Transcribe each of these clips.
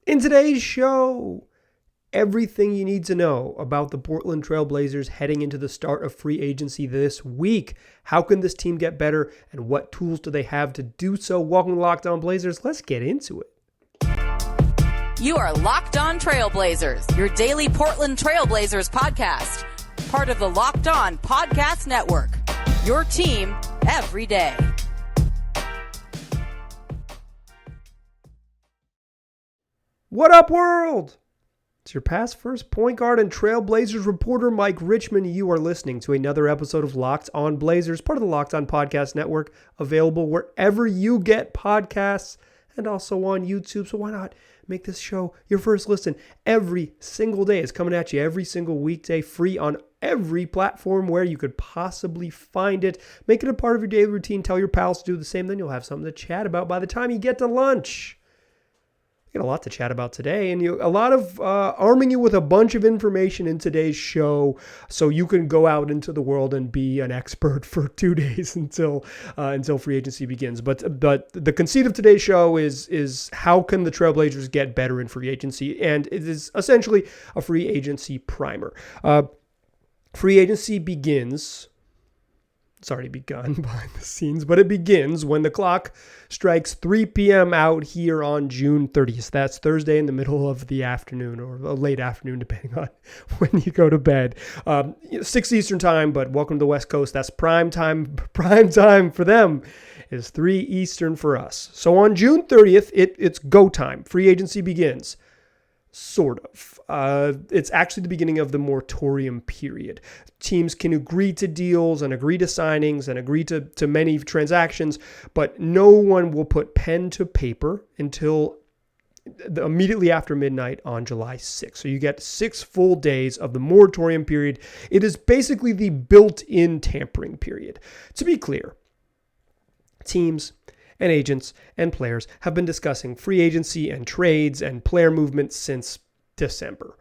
In today's show, everything you need to know about the Portland Trail Blazers heading into the start of free agency this week. How can this team get better, and what tools do they have to do so? Welcome to Locked On Blazers. Let's get into it. You are Locked On Trailblazers, your daily Portland Trailblazers podcast. Part of the Locked On Podcast Network, your team every day. What up, world? It's your past first point guard and Trailblazers reporter, Mike Richmond. You are listening to another episode of Locked On Blazers, part of the Locked On Podcast Network, available wherever you get podcasts and also on YouTube. So why not make this show your first listen every single day? It's coming at you every single weekday, free on every platform where you could possibly find it. Make it a part of your daily routine. Tell your pals to do the same. Then you'll have something to chat about by the time you get to lunch. We got a lot to chat about today, and a lot of arming you with a bunch of information in today's show, so you can go out into the world and be an expert for 2 days until free agency begins. But the conceit of today's show is how can the Trailblazers get better in free agency, and it is essentially a free agency primer. Free agency begins. It's already begun behind the scenes, but it begins when the clock strikes 3 p.m. out here on June 30th. That's Thursday in the middle of the afternoon, or late afternoon, depending on when you go to bed. 6 Eastern time, but welcome to the West Coast. That's prime time. Prime time for them is 3 Eastern for us. So on June 30th, it's go time. Free agency begins. Sort of. It's actually the beginning of the moratorium period. Teams can agree to deals and agree to signings and agree to many transactions, but no one will put pen to paper until immediately after midnight on July 6th. So you get 6 full days of the moratorium period. It is basically the built-in tampering period. To be clear, teams and agents and players have been discussing free agency and trades and player movement since December.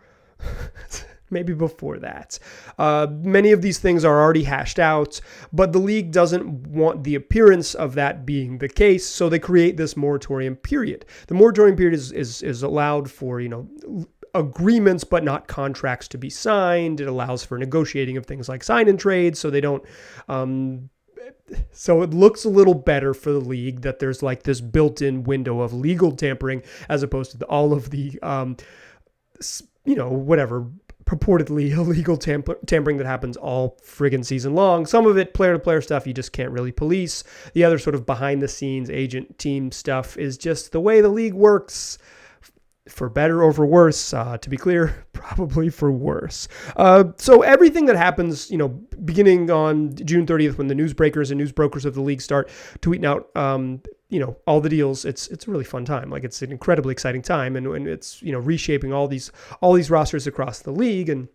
Maybe before that. Many of these things are already hashed out, but the league doesn't want the appearance of that being the case, so they create this moratorium period. The moratorium period is allowed for, agreements, but not contracts to be signed. It allows for negotiating of things like sign and trade, so they don't... So it looks a little better for the league that there's like this built-in window of legal tampering as opposed to all of the, whatever purportedly illegal tampering that happens all friggin' season long. Some of it player-to-player stuff you just can't really police. The other sort of behind-the-scenes agent team stuff is just the way the league works. For better or for worse, to be clear, probably for worse. So everything that happens, beginning on June 30th when the newsbreakers and newsbrokers of the league start tweeting out, all the deals, it's a really fun time. Like, it's an incredibly exciting time, and it's, reshaping all these rosters across the league, and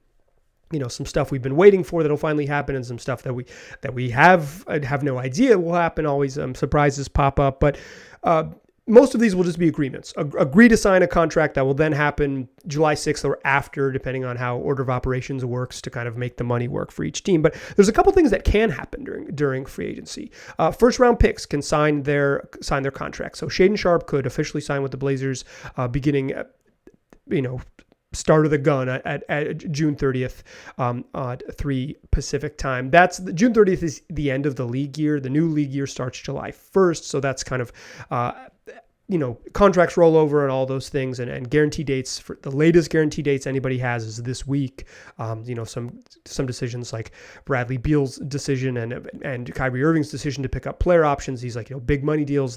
some stuff we've been waiting for that'll finally happen, and some stuff that we have no idea will happen. Always surprises pop up, but most of these will just be agreements. Agree to sign a contract that will then happen July 6th or after, depending on how order of operations works to kind of make the money work for each team. But there's a couple things that can happen during free agency. First round picks can sign their contract. So Shaedon Sharpe could officially sign with the Blazers beginning, start of the gun at June 30th, 3 Pacific time. June 30th is the end of the league year. The new league year starts July 1st. So that's kind of, contracts roll over and all those things, and guarantee dates. For the latest guarantee dates anybody has is this week. Some decisions like Bradley Beal's decision and Kyrie Irving's decision to pick up player options. These big money deals.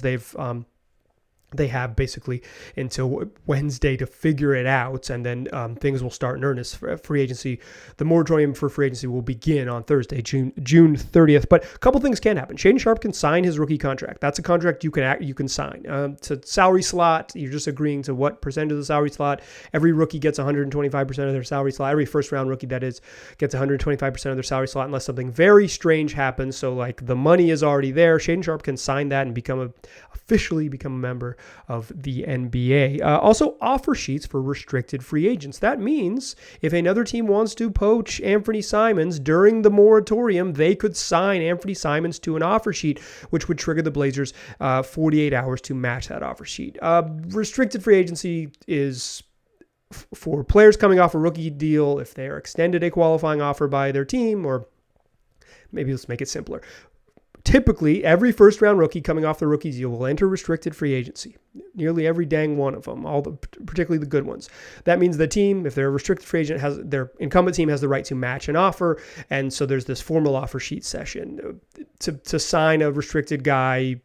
They have basically until Wednesday to figure it out, and then things will start in earnest for free agency. The moratorium for free agency will begin on Thursday, June 30th. But a couple things can happen. Shaedon Sharpe can sign his rookie contract. That's a contract you can sign. To salary slot, you're just agreeing to what percentage of the salary slot. Every rookie gets 125% of their salary slot. Every first round rookie, that is, gets 125% of their salary slot unless something very strange happens. So the money is already there. Shaedon Sharpe can sign that and officially become a member of the NBA. Also, offer sheets for restricted free agents. That means if another team wants to poach Anthony Simons during the moratorium, they could sign Anthony Simons to an offer sheet, which would trigger the Blazers 48 hours to match that offer sheet. Restricted free agency is for players coming off a rookie deal if they are extended a qualifying offer by their team, or maybe let's make it simpler. Typically, every first-round rookie coming off the rookie deal will enter restricted free agency. Nearly every dang one of them, particularly the good ones. That means the team, if they're a restricted free agent, their incumbent team has the right to match an offer, and so there's this formal offer sheet session. To sign a restricted guy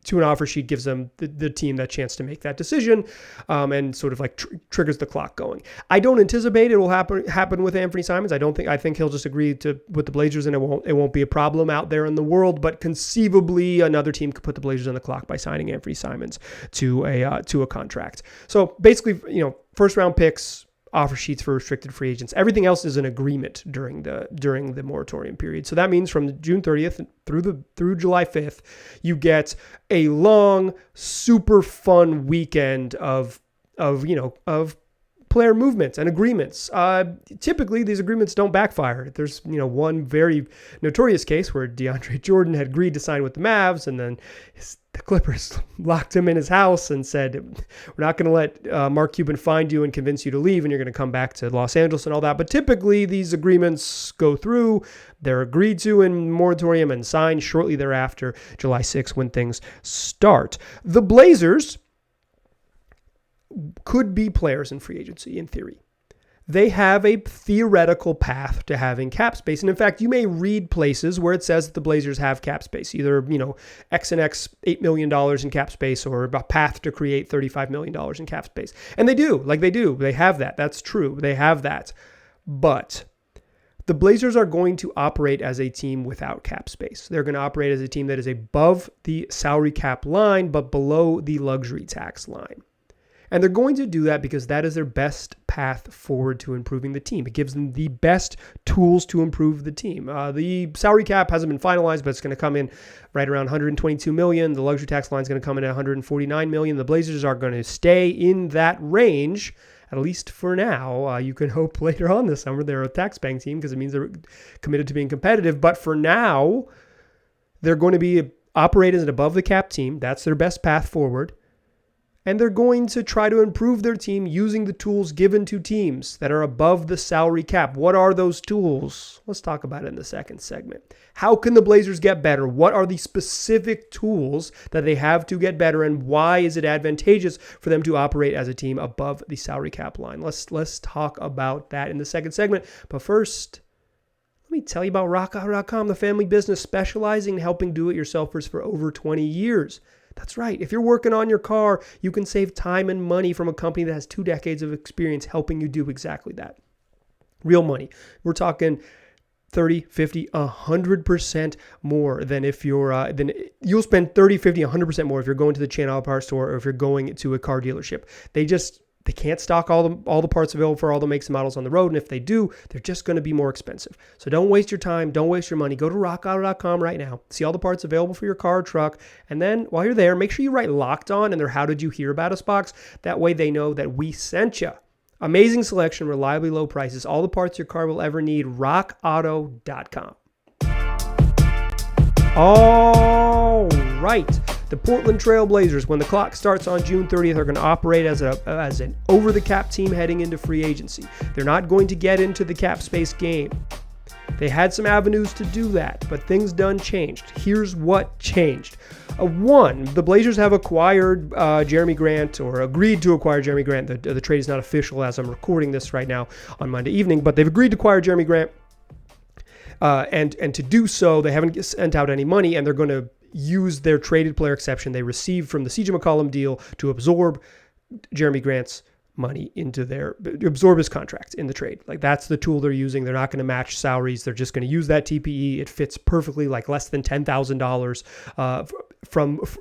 to an offer sheet gives them the team that chance to make that decision, and sort of like triggers the clock going. I don't anticipate it will happen with Anthony Simons. I think he'll just agree with the Blazers, and it won't be a problem out there in the world. But conceivably, another team could put the Blazers on the clock by signing Anthony Simons to a contract. So basically, first round picks, offer sheets for restricted free agents. Everything else is an agreement during the moratorium period. So that means from June 30th through July 5th, you get a long, super fun weekend of player movements and agreements. Typically, these agreements don't backfire. There's one very notorious case where DeAndre Jordan had agreed to sign with the Mavs, and then the Clippers locked him in his house and said, we're not going to let Mark Cuban find you and convince you to leave, and you're going to come back to Los Angeles and all that. But typically, these agreements go through. They're agreed to in moratorium and signed shortly thereafter, July 6th, when things start. The Blazers could be players in free agency in theory. They have a theoretical path to having cap space. And in fact, you may read places where it says that the Blazers have cap space, either, X and X $8 million in cap space, or a path to create $35 million in cap space. And they do. They have that. That's true. They have that. But the Blazers are going to operate as a team without cap space. They're going to operate as a team that is above the salary cap line, but below the luxury tax line. And they're going to do that because that is their best path forward to improving the team. It gives them the best tools to improve the team. The salary cap hasn't been finalized, but it's going to come in right around $122 million. The luxury tax line is going to come in at $149 million. The Blazers are going to stay in that range, at least for now. You can hope later on this summer they're a tax-paying team because it means they're committed to being competitive. But for now, they're going to be operate as an above-the-cap team. That's their best path forward. And they're going to try to improve their team using the tools given to teams that are above the salary cap. What are those tools? Let's talk about it in the second segment. How can the Blazers get better? What are the specific tools that they have to get better? And why is it advantageous for them to operate as a team above the salary cap line? Let's talk about that in the second segment. But first, let me tell you about RockAuto.com, the family business specializing in helping do-it-yourselfers for over 20 years. That's right. If you're working on your car, you can save time and money from a company that has 2 decades of experience helping you do exactly that. Real money. We're talking 30, 50, 100% more than if you're, you'll spend 30, 50, 100% more if you're going to the chain auto parts store or if you're going to a car dealership. They can't stock all the parts available for all the makes and models on the road. And if they do, they're just going to be more expensive. So don't waste your time. Don't waste your money. Go to rockauto.com right now. See all the parts available for your car or truck. And then while you're there, make sure you write Locked On in their How Did You Hear About Us box. That way they know that we sent you. Amazing selection, reliably low prices, all the parts your car will ever need. rockauto.com. All right. The Portland Trail Blazers, when the clock starts on June 30th, are going to operate as an over-the-cap team heading into free agency. They're not going to get into the cap space game. They had some avenues to do that, but things done changed. Here's what changed. One, the Blazers have acquired Jeremy Grant, or agreed to acquire Jeremy Grant. The trade is not official as I'm recording this right now on Monday evening, but they've agreed to acquire Jeremy Grant. And to do so, they haven't sent out any money, and they're going to use their traded player exception they received from the CJ McCollum deal to absorb Jeremy Grant's money absorb his contract in the trade. Like, that's the tool they're using. They're not going to match salaries. They're just going to use that TPE. It fits perfectly, like less than $10,000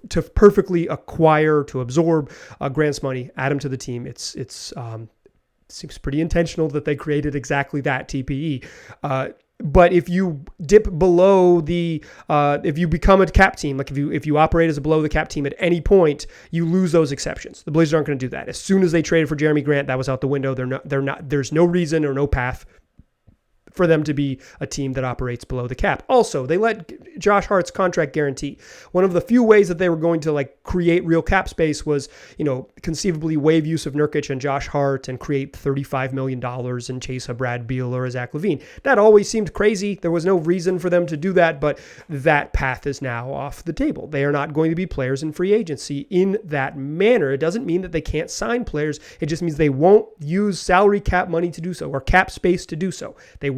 to perfectly acquire, to absorb Grant's money, add him to the team. It seems pretty intentional that they created exactly that TPE. But if you dip below if you become a cap team, like if you operate as a below the cap team at any point, you lose those exceptions. The Blazers aren't going to do that. As soon as they traded for Jeremy Grant, that was out the window. There's no reason or no path for them to be a team that operates below the cap. Also, they let Josh Hart's contract guarantee. One of the few ways that they were going to create real cap space was, conceivably waive use of Nurkic and Josh Hart and create $35 million and chase a Brad Beal or a Zach LaVine. That always seemed crazy. There was no reason for them to do that, but that path is now off the table. They are not going to be players in free agency in that manner. It doesn't mean that they can't sign players. It just means they won't use salary cap money to do so or cap space to do so. They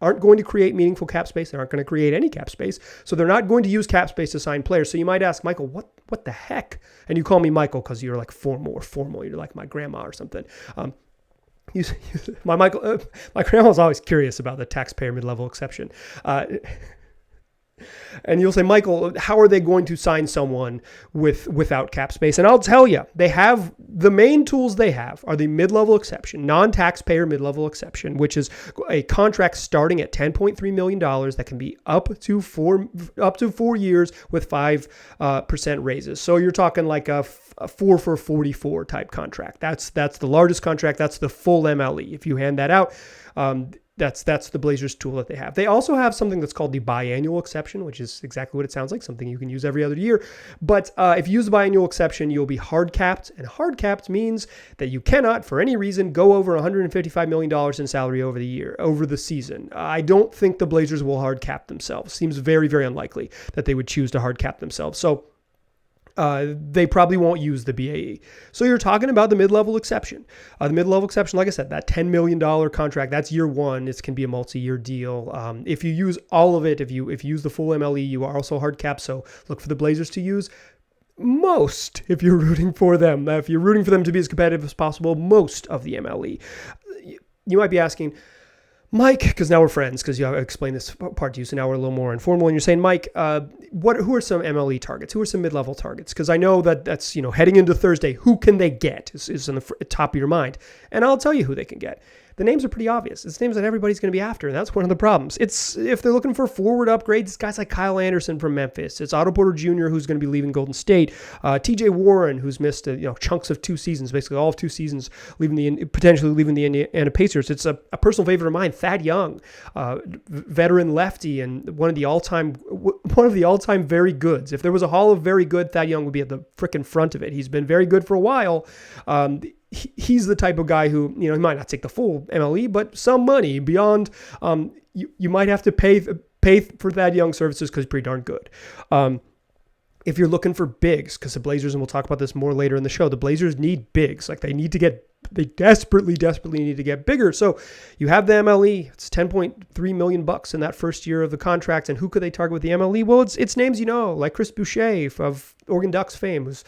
aren't going to create meaningful cap space. They aren't going to create any cap space. So they're not going to use cap space to sign players. So you might ask, Michael, what the heck? And you call me Michael because you're formal. You're like my grandma or something. My grandma's always curious about the taxpayer mid-level exception. And you'll say, Michael, how are they going to sign someone without cap space? And I'll tell you, the main tools they have are the mid-level exception, non-taxpayer mid-level exception, which is a contract starting at $10.3 million that can be up to 4 years with 5% raises. So you're talking like a 4 for 44 type contract. That's the largest contract. That's the full MLE. If you hand that out, that's the Blazers tool that they have. They also have something that's called the biannual exception, which is exactly what it sounds like, something you can use every other year. But if you use the biannual exception, you'll be hard capped. And hard capped means that you cannot, for any reason, go over $155 million in salary over the season. I don't think the Blazers will hard cap themselves. Seems very, very unlikely that they would choose to hard cap themselves. So they probably won't use the BAE. So you're talking about the mid-level exception. The mid-level exception, like I said, that $10 million contract, that's year one. It can be a multi-year deal. If you use all of it, if you use the full MLE, you are also hard capped. So look for the Blazers to use most, if you're rooting for them. If you're rooting for them to be as competitive as possible, most of the MLE. You might be asking, Mike, because now we're friends, because you explained this part to you, so now we're a little more informal. And you're saying, Mike, who are some MLE targets? Who are some mid-level targets? Because I know that's heading into Thursday. Who can they get is on the top of your mind, and I'll tell you who they can get. The names are pretty obvious. It's names that everybody's going to be after, and that's one of the problems. It's if they're looking for forward upgrades, it's guys like Kyle Anderson from Memphis. It's Otto Porter Jr., who's going to be leaving Golden State. TJ Warren, who's missed chunks of 2 seasons, basically all of 2 seasons, potentially leaving the Indiana Pacers. It's a personal favorite of mine, Thad Young, veteran lefty and one of the all-time very goods. If there was a hall of very good, Thad Young would be at the frickin' front of it. He's been very good for a while. He's the type of guy who, he might not take the full MLE, but some money beyond, you might have to pay for Thad Young services because he's pretty darn good. If you're looking for bigs, because the Blazers, and we'll talk about this more later in the show, the Blazers need bigs. They desperately need to get bigger. So you have the MLE. It's $10.3 million in that first year of the contract. And who could they target with the MLE? Well, it's names like Chris Boucher of Oregon Ducks fame, who's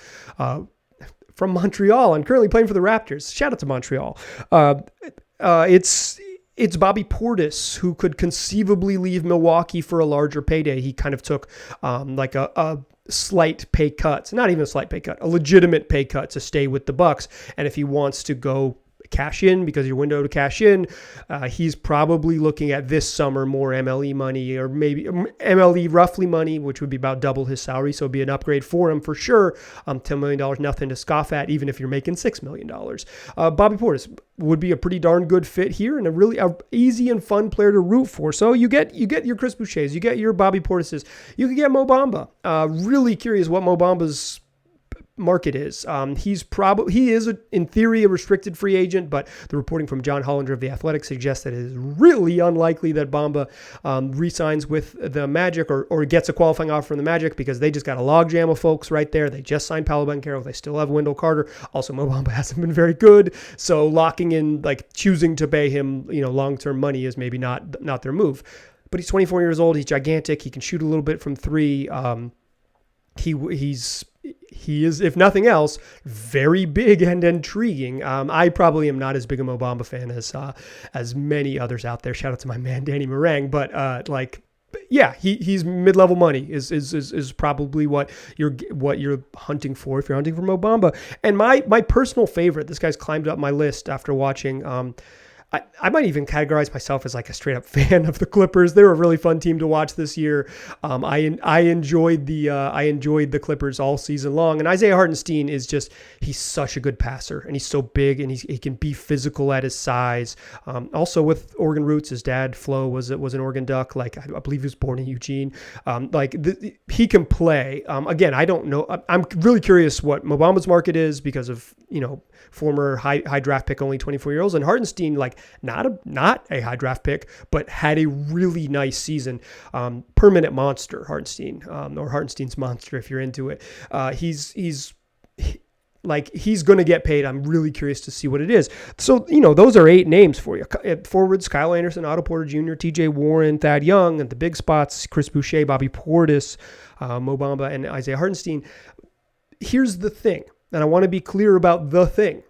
from Montreal and currently playing for the Raptors. Shout out to Montreal. It's Bobby Portis, who could conceivably leave Milwaukee for a larger payday. He kind of took a slight pay cut, not even a slight pay cut, a legitimate pay cut to stay with the Bucks. And if he wants to go cash in because your window to cash in, he's probably looking at this summer more MLE money, or maybe MLE roughly money, which would be about double his salary. So it'd be an upgrade for him for sure. $10 million, nothing to scoff at, even if you're making $6 million. Bobby Portis would be a pretty darn good fit here and a really easy and fun player to root for. So you get your Chris Bouchers, you get your Bobby Portises, you could get Mo Bamba. Really curious what Mo Bamba's market is. He is in theory a restricted free agent, but the reporting from John Hollander of The Athletic suggests that it is really unlikely that Bamba re-signs with the Magic or gets a qualifying offer from the Magic, because they just got a logjam of folks right there. They just signed Paolo Banchero. They still have Wendell Carter. Also, Mo Bamba hasn't been very good, so locking in, choosing to pay him long-term money is maybe not their move. But he's 24 years old. He's gigantic. He can shoot a little bit from 3. He is, if nothing else, very big and intriguing. I probably am not as big a Mo Bamba fan as many others out there. Shout out to my man Danny Meringue, but he's mid-level money is probably what you're hunting for if you're hunting for Mo Bamba. And my personal favorite, this guy's climbed up my list after watching I might even categorize myself as like a straight up fan of the Clippers. They're a really fun team to watch this year. I enjoyed the Clippers all season long. And Isaiah Hartenstein he's such a good passer, and he's so big, and he can be physical at his size. Also with Oregon roots, his dad Flo was an Oregon Duck. Like I believe he was born in Eugene. He can play. Again, I don't know. I'm really curious what Mo Bamba's market is because of former high draft pick, only 24-year-olds, and Hartenstein not a high draft pick, but had a really nice season. Permanent monster, Hartenstein, or Hartenstein's monster if you're into it. He's going to get paid. I'm really curious to see what it is. So, those are 8 names for you. Forwards, Kyle Anderson, Otto Porter Jr., TJ Warren, Thad Young. And the big spots, Chris Boucher, Bobby Portis, Mo Bamba, and Isaiah Hartenstein. Here's the thing, and I want to be clear about the thing.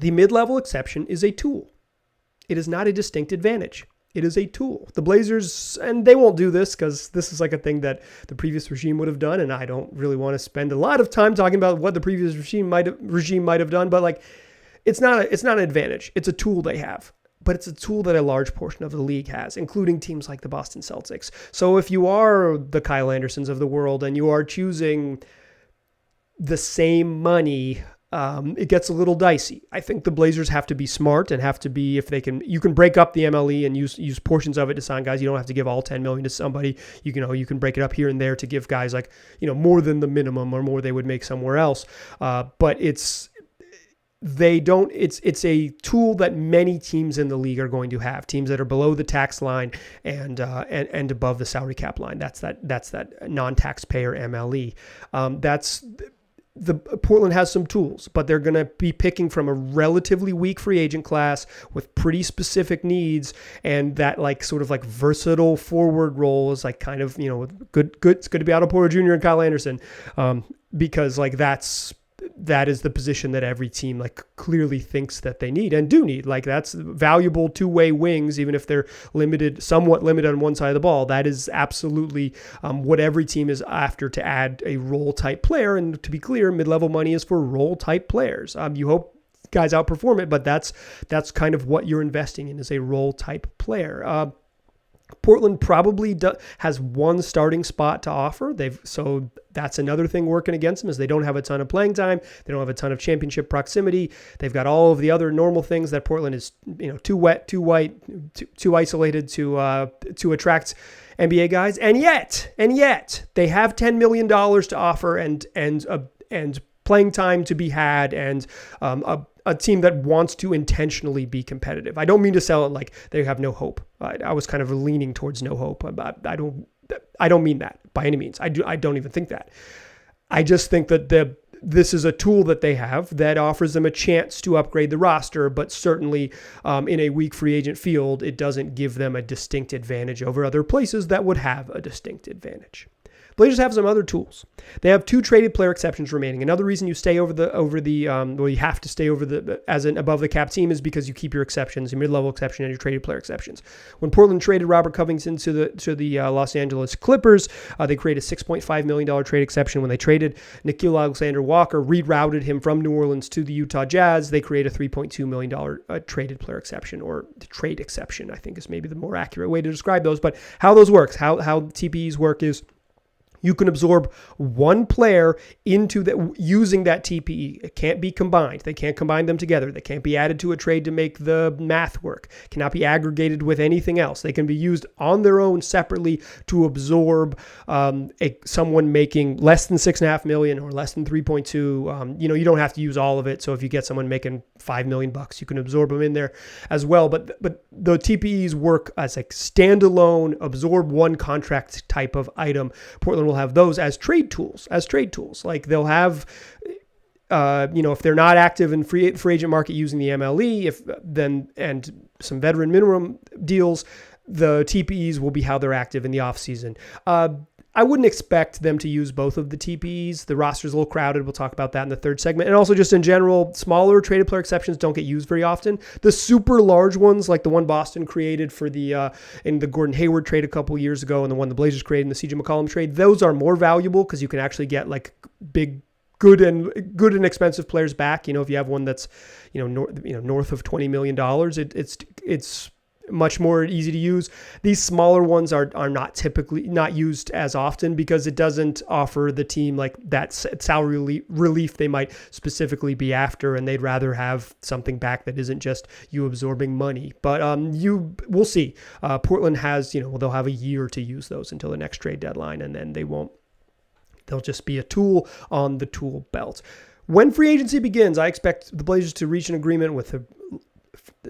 The mid-level exception is a tool. It is not a distinct advantage. It is a tool. The Blazers, and they won't do this because this is like a thing that the previous regime would have done, and I don't really want to spend a lot of time talking about what the previous regime might have done, but it's not an advantage. It's a tool they have. But it's a tool that a large portion of the league has, including teams like the Boston Celtics. So if you are the Kyle Andersons of the world and you are choosing the same money, it gets a little dicey. I think the Blazers have to be smart and have to be, you can break up the MLE and use portions of it to sign guys. You don't have to give all $10 million to somebody. You can break it up here and there to give guys more than the minimum or more they would make somewhere else. But it's a tool that many teams in the league are going to have. Teams that are below the tax line and above the salary cap line. That's that non-taxpayer MLE. Portland has some tools, but they're going to be picking from a relatively weak free agent class with pretty specific needs, and that sort of versatile forward role is kind of good. It's good to be Otto Porter Jr. and Kyle Anderson, because that is the position that every team clearly thinks that they need and do need. That's valuable two-way wings, even if they're somewhat limited on one side of the ball. That is absolutely what every team is after, to add a role-type player. And to be clear, mid-level money is for role-type players. You hope guys outperform it, but that's kind of what you're investing in, is a role-type player. Portland probably has one starting spot to offer. So that's another thing working against them, is they don't have a ton of playing time. They don't have a ton of championship proximity. They've got all of the other normal things that Portland is, too wet, too white, too isolated to attract NBA guys. And yet they have $10 million to offer and playing time to be had, and a team that wants to intentionally be competitive. I don't mean to sell it like they have no hope. I was kind of leaning towards no hope. I don't mean that by any means. I don't even think that. I just think that this is a tool that they have that offers them a chance to upgrade the roster, but certainly in a weak free agent field, it doesn't give them a distinct advantage over other places that would have a distinct advantage. Blazers have some other tools. They have 2 traded player exceptions remaining. Another reason you stay you have to stay as an above the cap team is because you keep your exceptions, your mid-level exception and your traded player exceptions. When Portland traded Robert Covington to the Los Angeles Clippers, they created a $6.5 million trade exception. When they traded Nickeil Alexander-Walker, rerouted him from New Orleans to the Utah Jazz, they created a $3.2 million traded player exception, or trade exception, I think is maybe the more accurate way to describe those. But how those works, how TPEs work is, you can absorb one player into using that TPE. It can't be combined. They can't combine them together. They can't be added to a trade to make the math work. It cannot be aggregated with anything else. They can be used on their own separately to absorb someone making less than $6.5 million or less than 3.2. You don't have to use all of it. So if you get someone making $5 million, you can absorb them in there as well. But the TPEs work as standalone, absorb one contract type of item. Portland will have those as trade tools. They'll have, if they're not active in free agent market using the MLE, and some veteran minimum deals, the TPEs will be how they're active in the offseason. I wouldn't expect them to use both of the TPEs. The roster's a little crowded. We'll talk about that in the third segment. And also just in general, smaller traded player exceptions don't get used very often. The super large ones, like the one Boston created for in the Gordon Hayward trade a couple years ago, and the one the Blazers created in the CJ McCollum trade, those are more valuable because you can actually get big good and expensive players back. If you have one that's north of $20 million, it's much more easy to use. These smaller ones are not typically not used as often because it doesn't offer the team like that salary relief they might specifically be after, and they'd rather have something back that isn't just you absorbing money. But we'll see. Portland has, they'll have a year to use those until the next trade deadline, and then they'll just be a tool on the tool belt. When free agency begins, I expect the Blazers to reach an agreement with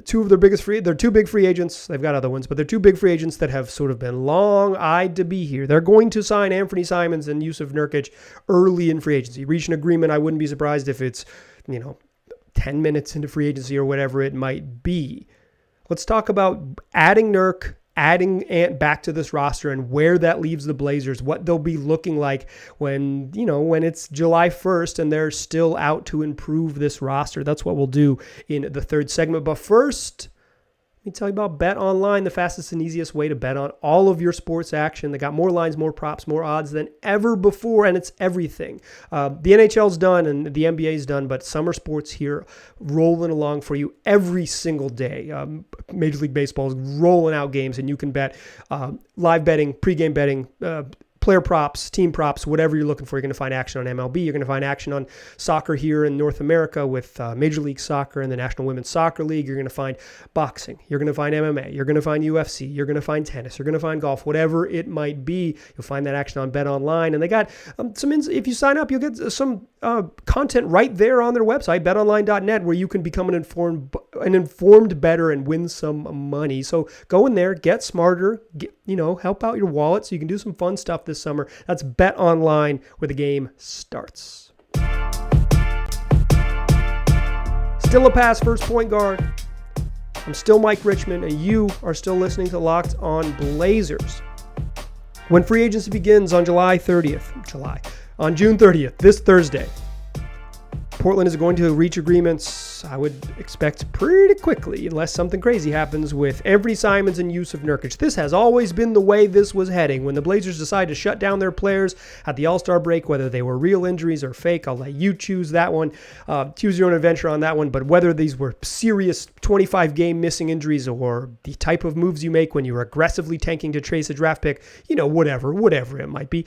two of their they're two big free agents. They've got other ones, but they're two big free agents that have sort of been long-eyed to be here. They're going to sign Anthony Simons and Jusuf Nurkic early in free agency. Reach an agreement. I wouldn't be surprised if it's, 10 minutes into free agency or whatever it might be. Let's talk about adding Ant back to this roster and where that leaves the Blazers, what they'll be looking like when it's July 1st and they're still out to improve this roster. That's what we'll do in the third segment. But first, let me tell you about Bet Online, the fastest and easiest way to bet on all of your sports action. They got more lines, more props, more odds than ever before, and it's everything. The NHL's done and the NBA's done, but summer sports here rolling along for you every single day. Major League Baseball is rolling out games, and you can bet live betting, pregame betting, player props, team props, whatever you're looking for. You're going to find action on MLB. You're going to find action on soccer here in North America with Major League Soccer and the National Women's Soccer League. You're going to find boxing. You're going to find MMA. You're going to find UFC. You're going to find tennis. You're going to find golf. Whatever it might be, you'll find that action on Bet Online. And they got if you sign up, you'll get some content right there on their website, betonline.net, where you can become an informed bettor and win some money. So go in there, get smarter, help out your wallet so you can do some fun stuff this summer. That's Bet Online, where the game starts. Still a pass first point guard. I'm still Mike Richmond, and you are still listening to Locked On Blazers. When free agency begins on June 30th, this Thursday, Portland is going to reach agreements, I would expect, pretty quickly, unless something crazy happens with Anthony Simons and Jusuf Nurkic. This has always been the way this was heading. When the Blazers decided to shut down their players at the All-Star break, whether they were real injuries or fake, I'll let you choose that one. Choose your own adventure on that one. But whether these were serious 25-game missing injuries or the type of moves you make when you're aggressively tanking to chase a draft pick, whatever it might be,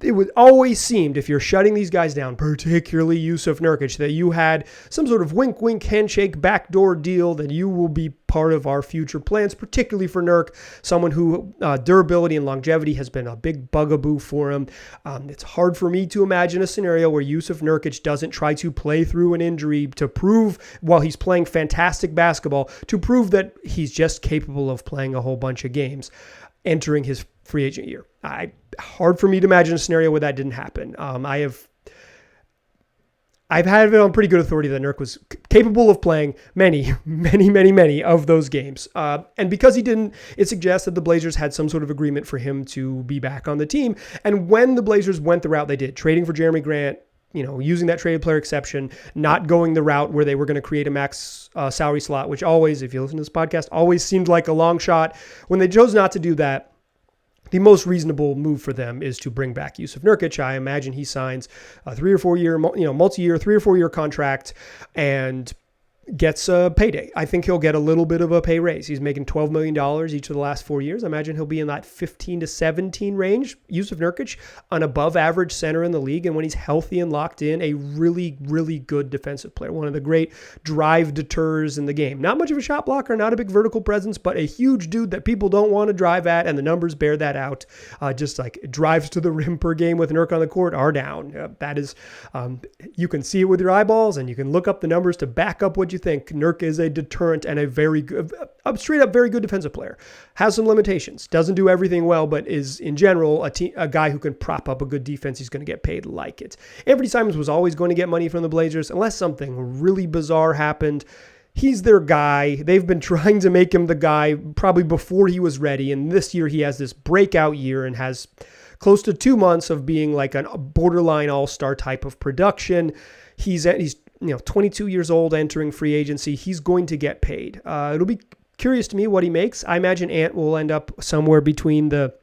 it would always seemed, if you're shutting these guys down, particularly Jusuf Nurkic, that you had some sort of wink-wink handshake backdoor deal that you will be part of our future plans, particularly for Nurk, someone who durability and longevity has been a big bugaboo for him. It's hard for me to imagine a scenario where Jusuf Nurkic doesn't try to play through an injury to prove, while he's playing fantastic basketball, to prove that he's just capable of playing a whole bunch of games entering his free agent year. Hard for me to imagine a scenario where that didn't happen. I've had it on pretty good authority that Nurk was capable of playing many of those games. And because he didn't, it suggests that the Blazers had some sort of agreement for him to be back on the team. And when the Blazers went the route they did, trading for Jeremy Grant, using that traded player exception, not going the route where they were going to create a max salary slot, which always, if you listen to this podcast, always seemed like a long shot. When they chose not to do that, the most reasonable move for them is to bring back Jusuf Nurkic. I imagine he signs a 3 or 4 year, multi-year, 3 or 4 year contract and gets a payday. I think he'll get a little bit of a pay raise. He's making $12 million each of the last 4 years. I imagine he'll be in that 15 to 17 range. Jusuf Nurkic, an above average center in the league. And when he's healthy and locked in, a really, really good defensive player. One of the great drive deterrers in the game. Not much of a shot blocker, not a big vertical presence, but a huge dude that people don't want to drive at. And the numbers bear that out. Just like drives to the rim per game with Nurk on the court are down. That is, you can see it with your eyeballs and you can look up the numbers to back up what you think. Nurk is a deterrent and a very good, straight up very good defensive player. Has some limitations. Doesn't do everything well, but is in general a guy who can prop up a good defense. He's going to get paid like it. Anthony Simons was always going to get money from the Blazers unless something really bizarre happened. He's their guy. They've been trying to make him the guy probably before he was ready. And this year he has this breakout year and has close to 2 months of being like a borderline all-star type of production. He's 22 years old entering free agency. He's going to get paid. It'll be curious to me what he makes. I imagine Ant will end up somewhere between the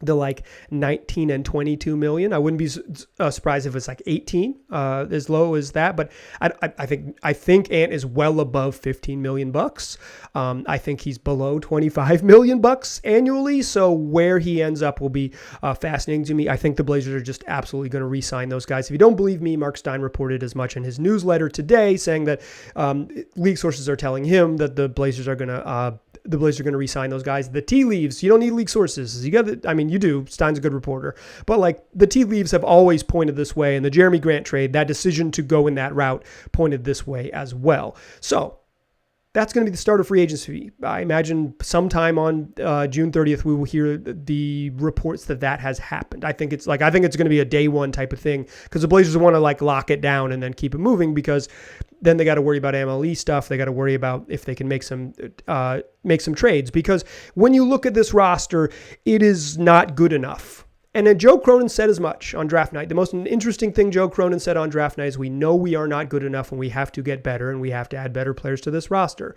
the like 19 and 22 million. I wouldn't be surprised if it's like 18, as low as that. But I think Ant is well above 15 million bucks. I think he's below 25 million bucks annually. So where he ends up will be fascinating to me. I think the Blazers are just absolutely going to re-sign those guys. If you don't believe me, Mark Stein reported as much in his newsletter today, saying that league sources are telling him that the Blazers are going to re-sign those guys. The tea leaves, you don't need league sources. You do. Stein's a good reporter. But like the tea leaves have always pointed this way. And the Jeremy Grant trade, that decision to go in that route pointed this way as well. So that's going to be the start of free agency. I imagine sometime on June 30th, we will hear the reports that has happened. I think it's going to be a day one type of thing because the Blazers want to like lock it down and then keep it moving because then they got to worry about MLE stuff. They got to worry about if they can make some trades because when you look at this roster, it is not good enough. And then Joe Cronin said as much on draft night. The most interesting thing Joe Cronin said on draft night is we know we are not good enough and we have to get better and we have to add better players to this roster.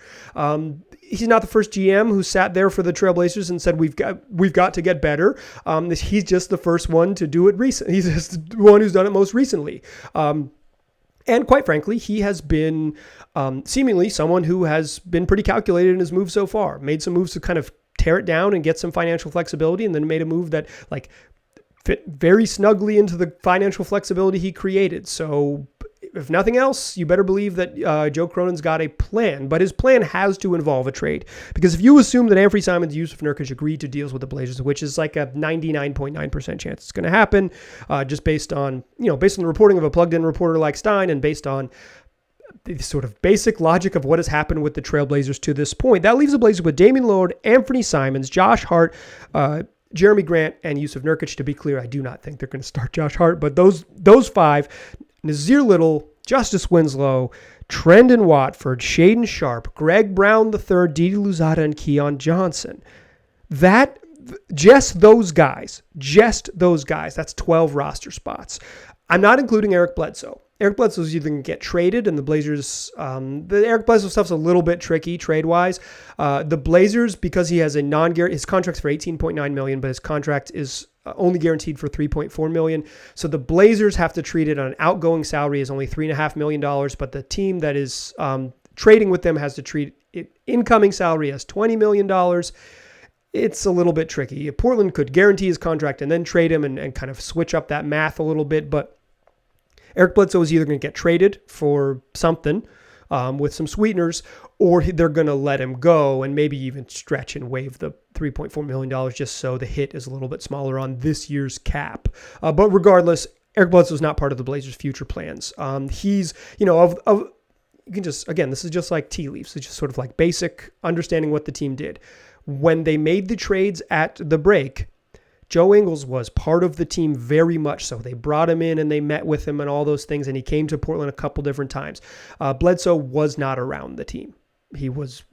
He's not the first GM who sat there for the Trailblazers and said we've got to get better. He's just the first one to do it recently. He's just the one who's done it most recently. And quite frankly, he has been seemingly someone who has been pretty calculated in his moves so far. Made some moves to kind of tear it down and get some financial flexibility, and then made a move that like fit very snugly into the financial flexibility he created. So if nothing else, you better believe that Joe Cronin's got a plan, but his plan has to involve a trade. Because if you assume that Anthony Simons, Jusuf Nurkic agreed to deals with the Blazers, which is like a 99.9% chance it's going to happen, just based on the reporting of a plugged-in reporter like Stein and based on the sort of basic logic of what has happened with the Trailblazers to this point, that leaves the Blazers with Damian Lillard, Anthony Simons, Josh Hart, Jeremy Grant, and Jusuf Nurkic. To be clear, I do not think they're going to start Josh Hart, but those five, Nazir Little, Justice Winslow, Trendon Watford, Shaedon Sharpe, Greg Brown III, Didi Louzada, and Keon Johnson. Just those guys, that's 12 roster spots. I'm not including Eric Bledsoe. Eric Bledsoe is either going to get traded, and the Blazers, the Eric Bledsoe stuff's a little bit tricky trade-wise. The Blazers, because he has his contract's for $18.9 million, but his contract is only guaranteed for $3.4 million. So the Blazers have to treat it on an outgoing salary as only $3.5 million, but the team that is trading with them has to treat it incoming salary as $20 million. It's a little bit tricky. Portland could guarantee his contract and then trade him and kind of switch up that math a little bit, but Eric Bledsoe is either going to get traded for something with some sweeteners, or they're going to let him go and maybe even stretch and waive the $3.4 million just so the hit is a little bit smaller on this year's cap. But regardless, Eric Bledsoe is not part of the Blazers' future plans. He's, you can just, again, this is just like tea leaves. It's just sort of like basic understanding what the team did. When they made the trades at the break, Joe Ingles was part of the team very much so. They brought him in and they met with him and all those things, and he came to Portland a couple different times. Bledsoe was not around the team. He was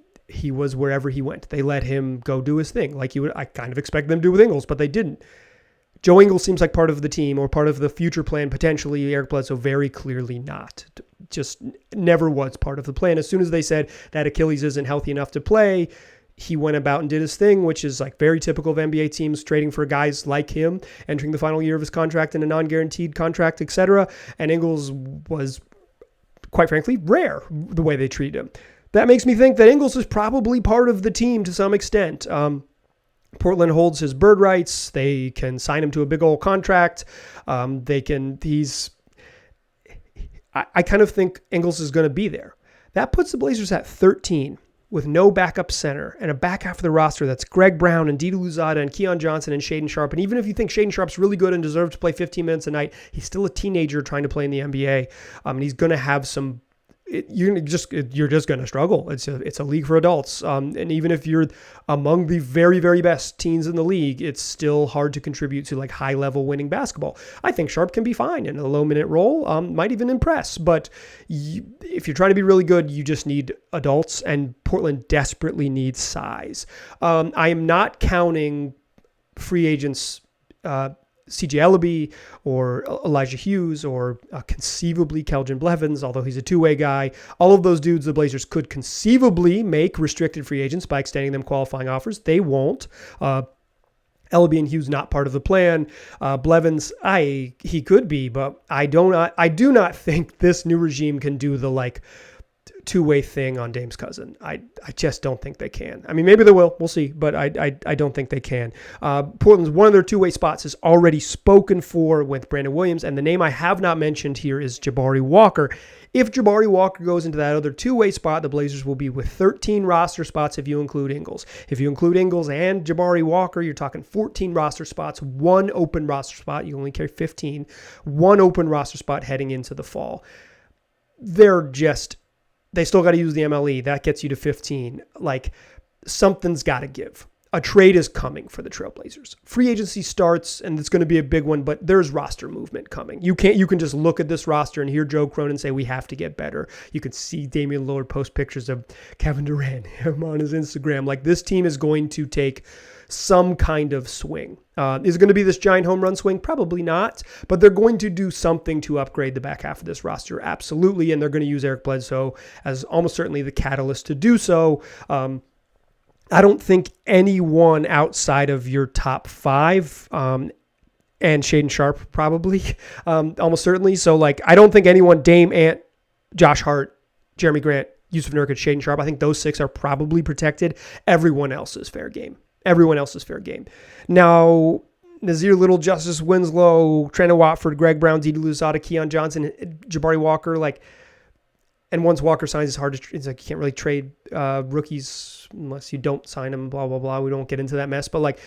wherever he went. They let him go do his thing, like I kind of expect them to do with Ingles, but they didn't. Joe Ingles seems like part of the team or part of the future plan, potentially. Eric Bledsoe very clearly not. Just never was part of the plan. As soon as they said that Achilles isn't healthy enough to play, he went about and did his thing, which is like very typical of NBA teams trading for guys like him, entering the final year of his contract in a non-guaranteed contract, etc. And Ingles was, quite frankly, rare the way they treat him. That makes me think that Ingles is probably part of the team to some extent. Portland holds his bird rights. They can sign him to a big old contract. I kind of think Ingles is going to be there. That puts the Blazers at 13. With no backup center and a back half of the roster that's Greg Brown and Didi Louzada and Keon Johnson and Shaedon Sharpe. And even if you think Shaedon Sharpe's really good and deserves to play 15 minutes a night, he's still a teenager trying to play in the NBA. And he's going to have some. You're just going to struggle. It's a league for adults. And even if you're among the very, very best teams in the league, it's still hard to contribute to like high level winning basketball. I think Sharpe can be fine in a low minute role, might even impress. But if you're trying to be really good, you just need adults, and Portland desperately needs size. I am not counting free agents, CJ Ellaby or Elijah Hughes or conceivably Keljin Blevins, although he's a two-way guy. All of those dudes the Blazers could conceivably make restricted free agents by extending them qualifying offers. They won't. Ellaby and Hughes not part of the plan. Blevins, he could be, but I do not think this new regime can do the two-way thing on Dame's cousin. I just don't think they can. I mean, maybe they will. We'll see, but I don't think they can. Portland's one of their two-way spots is already spoken for with Brandon Williams, and the name I have not mentioned here is Jabari Walker. If Jabari Walker goes into that other two-way spot, the Blazers will be with 13 roster spots if you include Ingles. If you include Ingles and Jabari Walker, you're talking 14 roster spots, one open roster spot. You only carry 15. One open roster spot heading into the fall. They still got to use the MLE. That gets you to 15. Something's got to give. A trade is coming for the Trailblazers. Free agency starts, and it's going to be a big one, but there's roster movement coming. You can just look at this roster and hear Joe Cronin say, we have to get better. You can see Damian Lillard post pictures of Kevin Durant on his Instagram. This team is going to take some kind of swing. Is it going to be this giant home run swing? Probably not, but they're going to do something to upgrade the back half of this roster. Absolutely. And they're going to use Eric Bledsoe as almost certainly the catalyst to do so. I don't think anyone outside of your top five, and Shaedon Sharpe probably, almost certainly. So I don't think anyone, Dame, Ant, Josh Hart, Jeremy Grant, Yusuf Nurkic, Shaedon Sharpe, I think those six are probably protected. Everyone else is fair game. Now, Nazir Little, Justice Winslow, Trent Watford, Greg Brown, Dede Louzada, Keon Johnson, Jabari Walker, and once Walker signs, it's hard to, you can't really trade rookies unless you don't sign them, blah, blah, blah. We don't get into that mess. But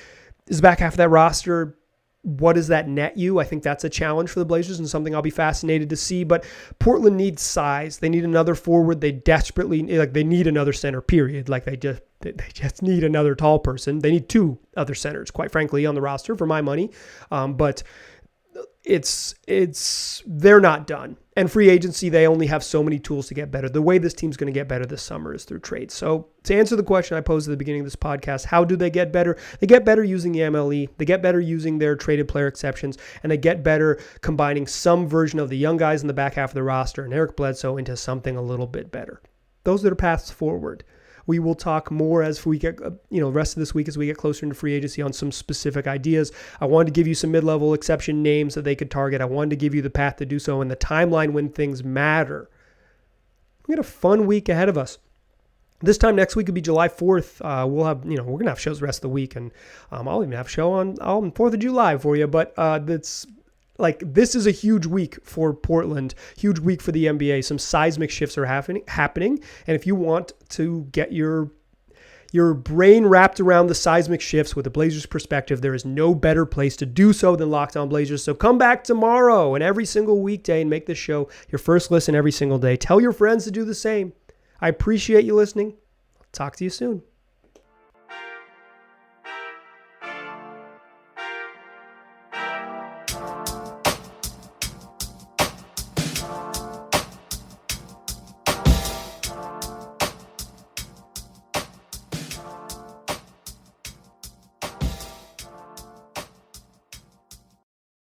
is the back half of that roster, what does that net you? I think that's a challenge for the Blazers and something I'll be fascinated to see. But Portland needs size. They need another forward. They desperately, they need another center, period. They just need another tall person. They need two other centers, quite frankly, on the roster for my money. But they're not done. And free agency, they only have so many tools to get better. The way this team's going to get better this summer is through trades. So to answer the question I posed at the beginning of this podcast, how do they get better? They get better using the MLE. They get better using their traded player exceptions. And they get better combining some version of the young guys in the back half of the roster and Eric Bledsoe into something a little bit better. Those are the paths forward. We will talk more as we get, the rest of this week as we get closer into free agency on some specific ideas. I wanted to give you some mid-level exception names that they could target. I wanted to give you the path to do so and the timeline when things matter. We got a fun week ahead of us. This time next week will be July 4th. We'll have, we're going to have shows the rest of the week, and I'll even have a show on 4th of July for you. But this is a huge week for Portland, huge week for the NBA. Some seismic shifts are happening. And if you want to get your brain wrapped around the seismic shifts with the Blazers perspective, there is no better place to do so than Locked On Blazers. So come back tomorrow and every single weekday and make this show your first listen every single day. Tell your friends to do the same. I appreciate you listening. I'll talk to you soon.